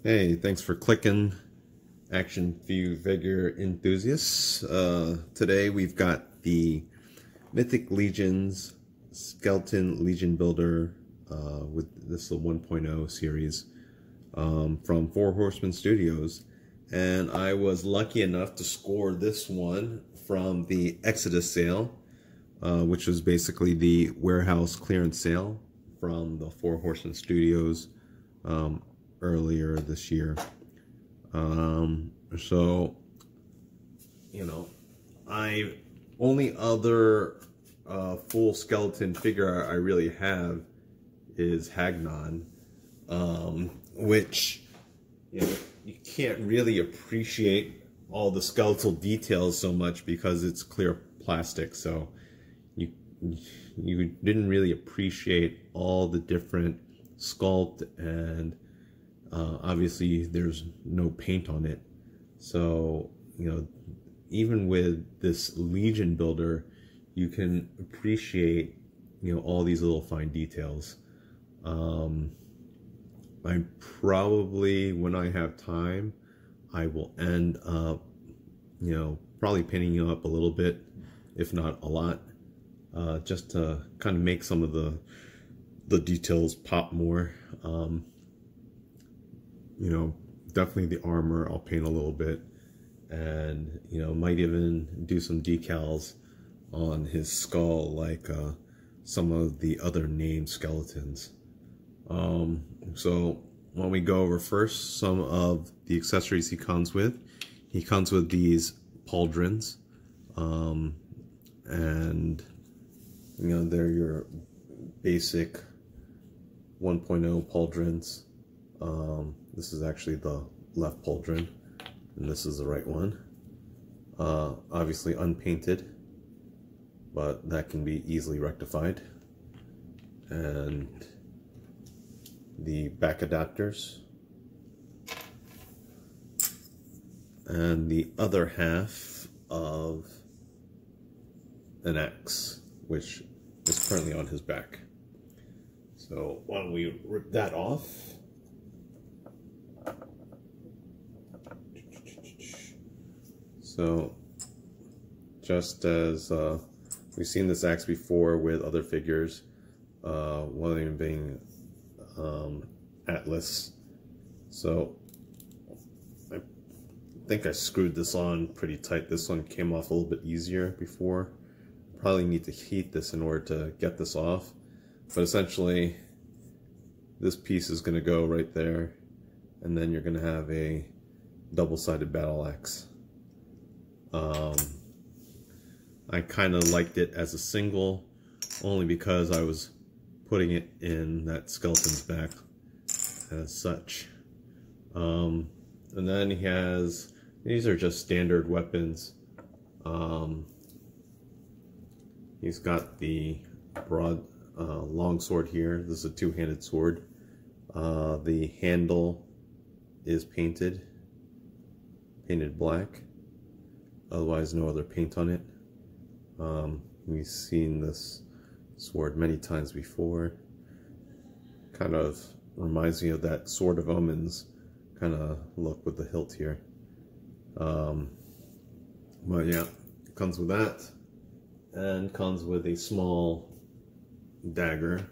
Hey, thanks for clicking, action figure enthusiasts. Today we've got the Mythic Legions Skeleton Legion Builder with this 1.0 series from Four Horsemen Studios. And I was lucky enough to score this one from the Exodus sale, which was basically the warehouse clearance sale from the Four Horsemen Studios earlier this year. So, you know, I only other full skeleton figure I really have is Hagnon, which, you know, you can't really appreciate all the skeletal details so much because it's clear plastic, so you didn't really appreciate all the different sculpt, and obviously there's no paint on it. So, you know, even with this Legion builder, you can appreciate, you know, all these little fine details. I probably, when I have time, I will end up, you know, probably painting you up a little bit, if not a lot, just to kind of make some of the details pop more. You know, definitely the armor I'll paint a little bit, and, you know, might even do some decals on his skull like some of the other named skeletons. So when we go over first some of the accessories he comes with these pauldrons, and, you know, they're your basic 1.0 pauldrons. This is actually the left pauldron, and this is the right one. Obviously unpainted, but that can be easily rectified. And the back adapters, and the other half of an axe, which is currently on his back. So why don't we rip that off? So, just as we've seen this axe before with other figures, one of them being Atlas. So, I think I screwed this on pretty tight. This one came off a little bit easier before. Probably need to heat this in order to get this off. But essentially, this piece is going to go right there, and then you're going to have a double-sided battle axe. I kind of liked it as a single, only because I was putting it in that skeleton's back as such. And then he has, these are just standard weapons. He's got the broad long sword here. This is a two-handed sword. The handle is painted black. Otherwise, no other paint on it. We've seen this sword many times before. Kind of reminds me of that Sword of Omens kind of look with the hilt here. But yeah, it comes with that, and comes with a small dagger.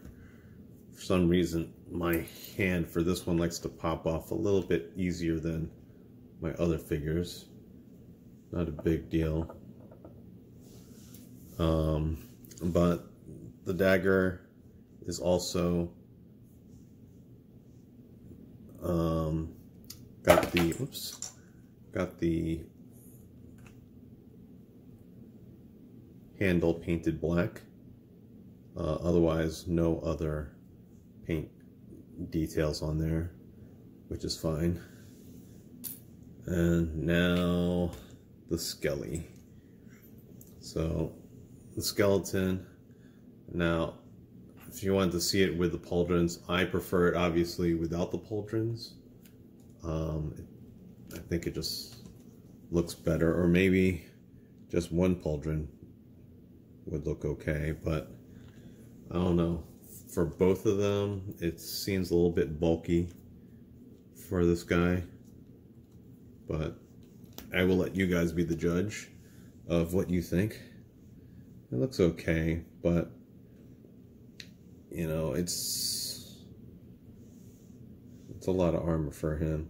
For some reason, my hand for this one likes to pop off a little bit easier than my other figures. Not a big deal. But the dagger is also got the handle painted black. Otherwise, no other paint details on there, which is fine. And now the skelly. So the skeleton, now if you wanted to see it with the pauldrons, I prefer it obviously without the pauldrons. I think it just looks better, or maybe just one pauldron would look okay, but I don't know. For both of them, it seems a little bit bulky for this guy, but I will let you guys be the judge of what you think. It looks okay, but you know, it's a lot of armor for him.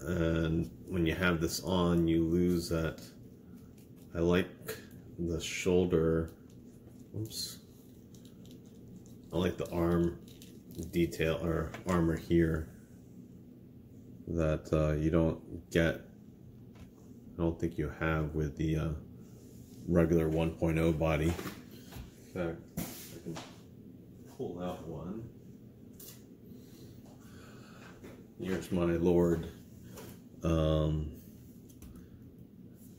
And when you have this on, you lose that. I like the shoulder. Oops. I like the arm detail or armor here that you don't get. I don't think you have with the regular 1.0 body. In fact, I can pull out one. Here's my Lord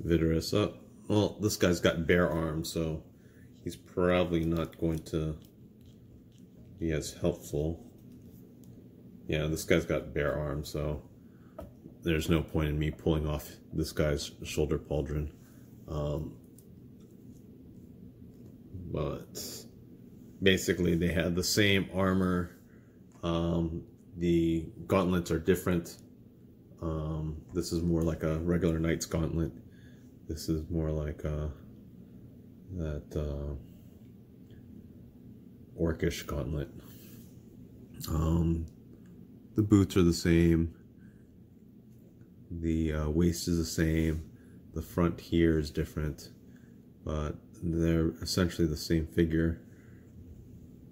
Vidorous. Oh, well, this guy's got bare arms, so he's probably not going to be as helpful. Yeah, this guy's got bare arms, so there's no point in me pulling off this guy's shoulder pauldron. But basically they have the same armor. The gauntlets are different. This is more like a regular knight's gauntlet. This is more like that orcish gauntlet. The boots are the same. The waist is the same. The front here is different, but they're essentially the same figure.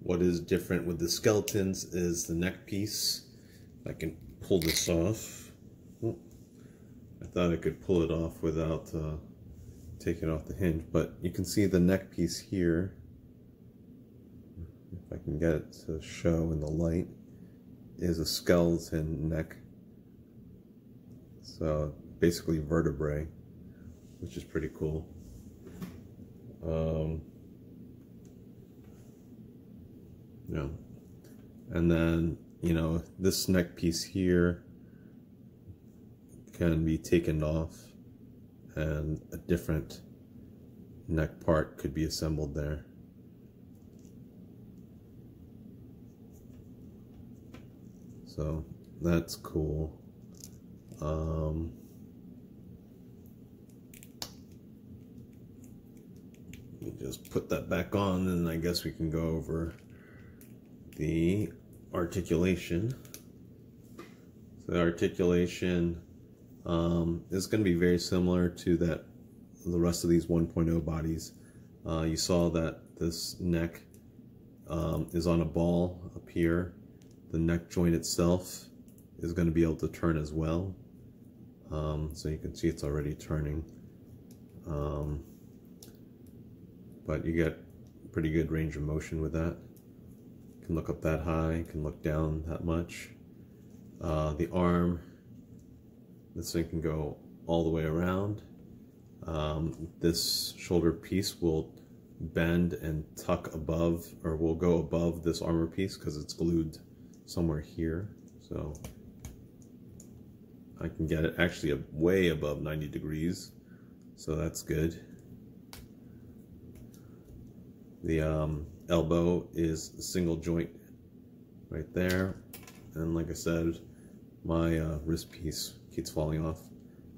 What is different with the skeletons is the neck piece. I can pull this off. Oh, I thought I could pull it off without taking off the hinge, but you can see the neck piece here. If I can get it to show in the light, is a skeleton neck. So basically vertebrae, which is pretty cool. Yeah. And then, you know, this neck piece here can be taken off and a different neck part could be assembled there. So that's cool. Let me just put that back on, and I guess we can go over the articulation. So the articulation is going to be very similar to the rest of these 1.0 bodies. You saw that this neck is on a ball up here. The neck joint itself is going to be able to turn as well. So you can see it's already turning. But you get pretty good range of motion with that. You can look up that high, you can look down that much. The arm, this thing can go all the way around. This shoulder piece will bend and tuck above, or will go above this armor piece because it's glued somewhere here. So I can get it actually way above 90 degrees, so that's good. The elbow is a single joint right there, and like I said, my wrist piece keeps falling off,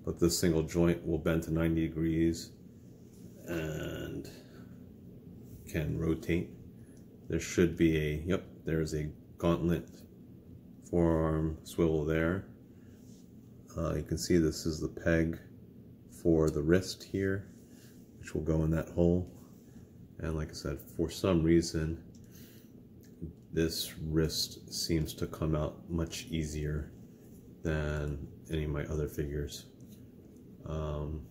but this single joint will bend to 90 degrees and can rotate. There should be a, yep, there's a gauntlet forearm swivel there. You can see this is the peg for the wrist here, which will go in that hole. And like I said, for some reason, this wrist seems to come out much easier than any of my other figures. So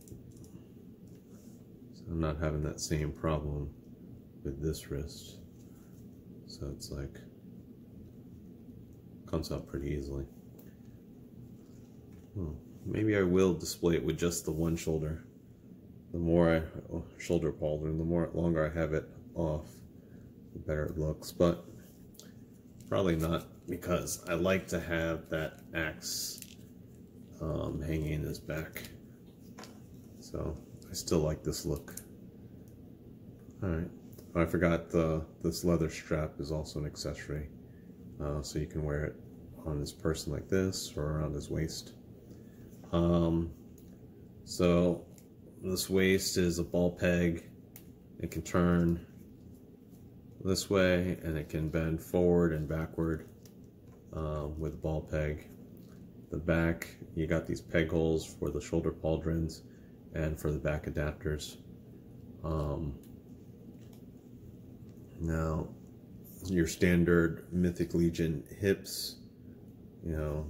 I'm not having that same problem with this wrist. So it's like, comes out pretty easily. Well, maybe I will display it with just the one shoulder. The more shoulder pauldron, the longer I have it off, the better it looks. But probably not, because I like to have that axe hanging in his back. So I still like this look. All right. I forgot this leather strap is also an accessory. so you can wear it on his person like this or around his waist. So this waist is a ball peg. It can turn this way and it can bend forward and backward with a ball peg. The back, you got these peg holes for the shoulder pauldrons and for the back adapters. Now, your standard Mythic Legion hips, you know,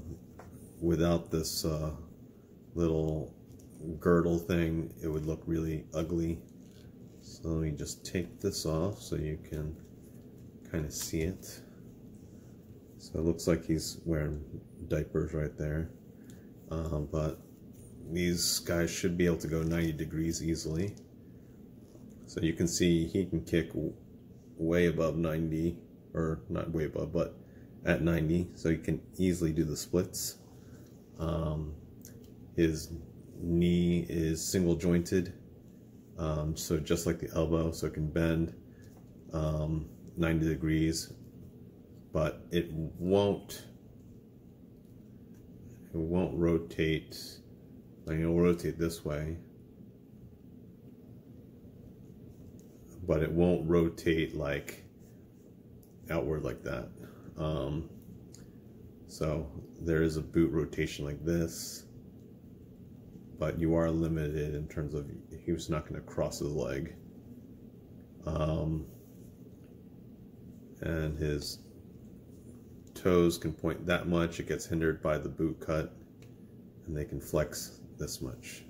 without this little girdle thing, it would look really ugly. So let me just take this off so you can kind of see it. So it looks like he's wearing diapers right there. But these guys should be able to go 90 degrees easily. So you can see he can kick way above 90, or not way above, but at 90, so you can easily do the splits. His knee is single jointed, so just like the elbow, so it can bend 90 degrees, but it won't rotate. Like, it'll rotate this way, but it won't rotate like outward like that. So there is a boot rotation like this, but you are limited in terms of he was not going to cross his leg. And his toes can point that much. It gets hindered by the boot cut, and they can flex this much.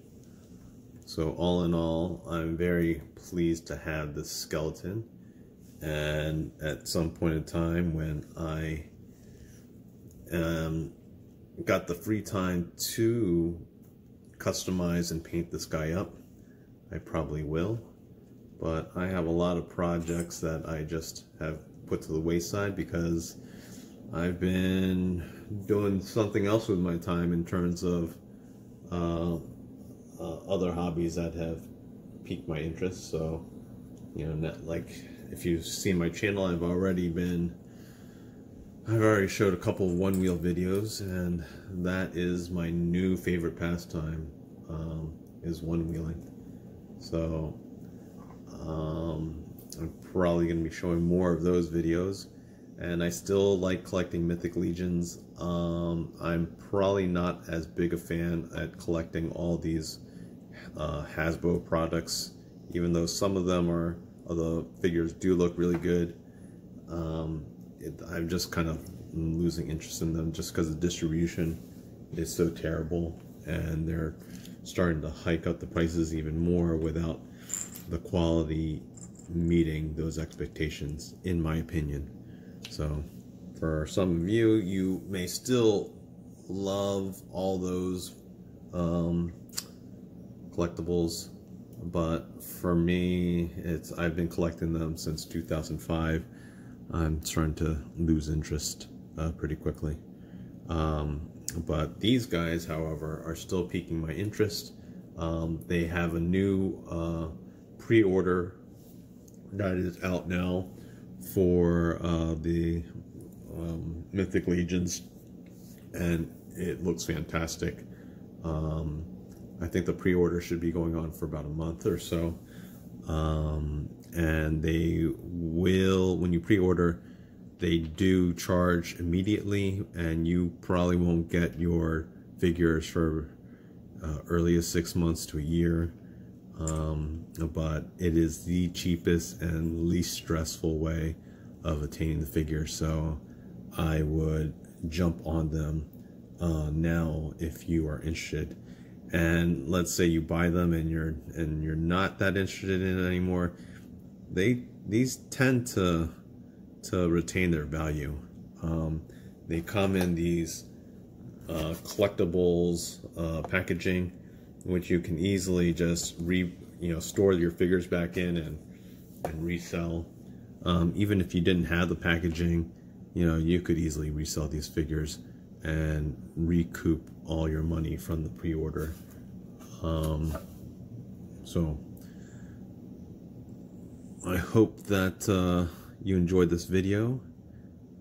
So all in all, I'm very pleased to have this skeleton. And at some point in time when I got the free time to customize and paint this guy up, I probably will. But I have a lot of projects that I just have put to the wayside because I've been doing something else with my time in terms of other hobbies that have piqued my interest. So, you know, like if you've seen my channel, I've already showed a couple of one-wheel videos, and that is my new favorite pastime, is one-wheeling. So I'm probably going to be showing more of those videos, and I still like collecting Mythic Legions. I'm probably not as big a fan at collecting all these Hasbro products, even though some of them are, the figures do look really good. I'm just kind of losing interest in them just because the distribution is so terrible, and they're starting to hike up the prices even more without the quality meeting those expectations, in my opinion. So for some of you, you may still love all those collectibles, but for me, I've been collecting them since 2005. I'm starting to lose interest pretty quickly. But these guys, however, are still piquing my interest. They have a new pre-order that is out now for the Mythic Legions, and it looks fantastic. I think the pre-order should be going on for about a month or so. And they will, when you pre-order, they do charge immediately, and you probably won't get your figures for early as 6 months to a year. But it is the cheapest and least stressful way of attaining the figures, so I would jump on them now if you are interested. And let's say you buy them and you're not that interested in it anymore, these tend to retain their value. They come in these collectibles packaging, which you can easily just store your figures back in and resell. Even if you didn't have the packaging, you could easily resell these figures and recoup all your money from the pre-order. So I hope that you enjoyed this video,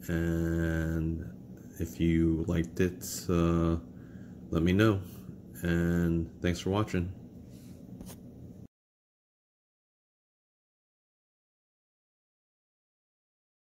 And if you liked it, let me know. And thanks for watching.